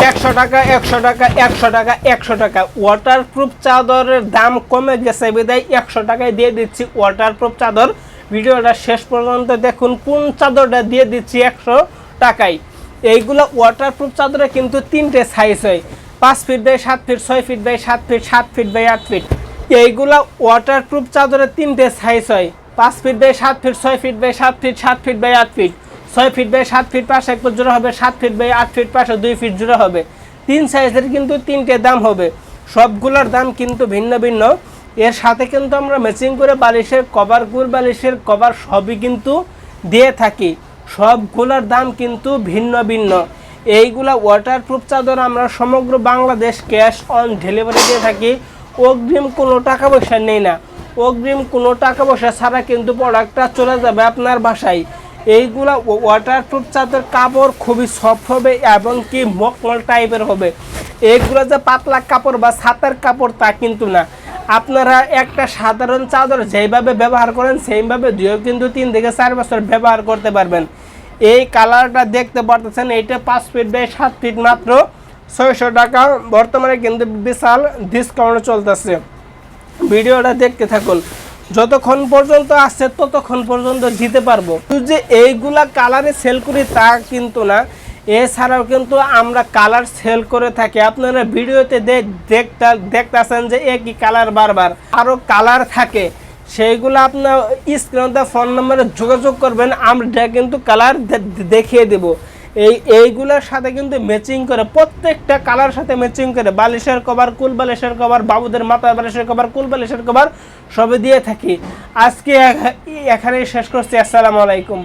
100 টাকা 100 টাকা 100 টাকা 100 টাকা। ওয়াটারপ্রুফ চাদরের দাম কমে গেছে বিদায় 100 টাকায় দিয়ে দিচ্ছি ওয়াটারপ্রুফ চাদর। ভিডিওটা শেষ পর্যন্ত দেখুন কোন চাদরটা দিয়ে দিচ্ছি 100 টাকায়। এইগুলো ওয়াটারপ্রুফ চাদরে কিন্তু 3টে সাইজ হয়, 5 feet by 7 feet, 6 feet by 7 feet, 7 feet by 8 feet. এইগুলা ওয়াটারপ্রুফ চাদরে 3টে সাইজ হয়, 5 feet by 7 feet, 6 feet by 7 feet, 7 feet by 8 feet. 6 feet by 7 feet পাশে 1 ফুট জোড়া হবে, 7 ফিট বাই 8 ফিট পাশে 2 ফিট জোড়া হবে। 3 সাইজের কিন্তু 3টে দাম হবে, সবগুলোর দাম কিন্তু ভিন্ন ভিন্ন। এর সাথে কিন্তু আমরা ম্যাচিং করে বালিশের কভার, কুল বালিশের কভার সবই কিন্তু দিয়ে থাকি, সবগুলোর দাম কিন্তু ভিন্ন ভিন্ন। এইগুলা ওয়াটারপ্রুফ চাদর আমরা সমগ্র বাংলাদেশ ক্যাশ অন ডেলিভারি দিয়ে থাকি, অগ্রিম কোনো টাকা পয়সা নেই না। অগ্রিম কোনো টাকা পয়সা ছাড়া কিন্তু প্রোডাক্টটা চলে যাবে আপনার বাসায়। এইগুলা ওয়াটারপ্রুফ চাদর কাপড় খুবই সফট হবে এবং কি মকমল টাইপের হবে। এইগুলো যে পাতলা কাপড় বা ছাতার কাপড় তা কিন্তু না। আপনারা একটা সাধারণ চাদর যেইভাবে ব্যবহার করেন সেইভাবে 2 কিন্তু 3 থেকে 4 বছর ব্যবহার করতে পারবেন। এই কালারটা দেখতে পারতেছেন, এইটা 5 ফিট বাই 7 ফিট মাত্র 600 টাকা। বর্তমানে কিন্তু বিশাল ডিসকাউন্ট চলতেছে। ভিডিওটা দেখতে থাকুন, যতক্ষণ পর্যন্ত আসছে ততক্ষণ পর্যন্ত দিতে পারবো। যে এইগুলা কালারে সেল করি তা কিন্তু না, এছাড়াও কিন্তু আমরা কালার সেল করে থাকি। আপনারা ভিডিওতে দেখতেছেন যে একই কালার বারবার, আরও কালার থাকে, সেইগুলো আপনার স্ক্রিনে ফোন নম্বরে যোগাযোগ করবেন, আমরা কিন্তু কালার দেখিয়ে দেব। এইগুলোর সাথে কিন্তু ম্যাচিং করে, প্রত্যেকটা কালার সাথে ম্যাচিং করে বালিশের কভার, কুল বালিশের কভার, বাবুদের মাথা বালিশের কভার, কুল বালিশের কভার সবই দিয়ে থাকি। আজকে এখানেই শেষ করছি। আসসালামু আলাইকুম।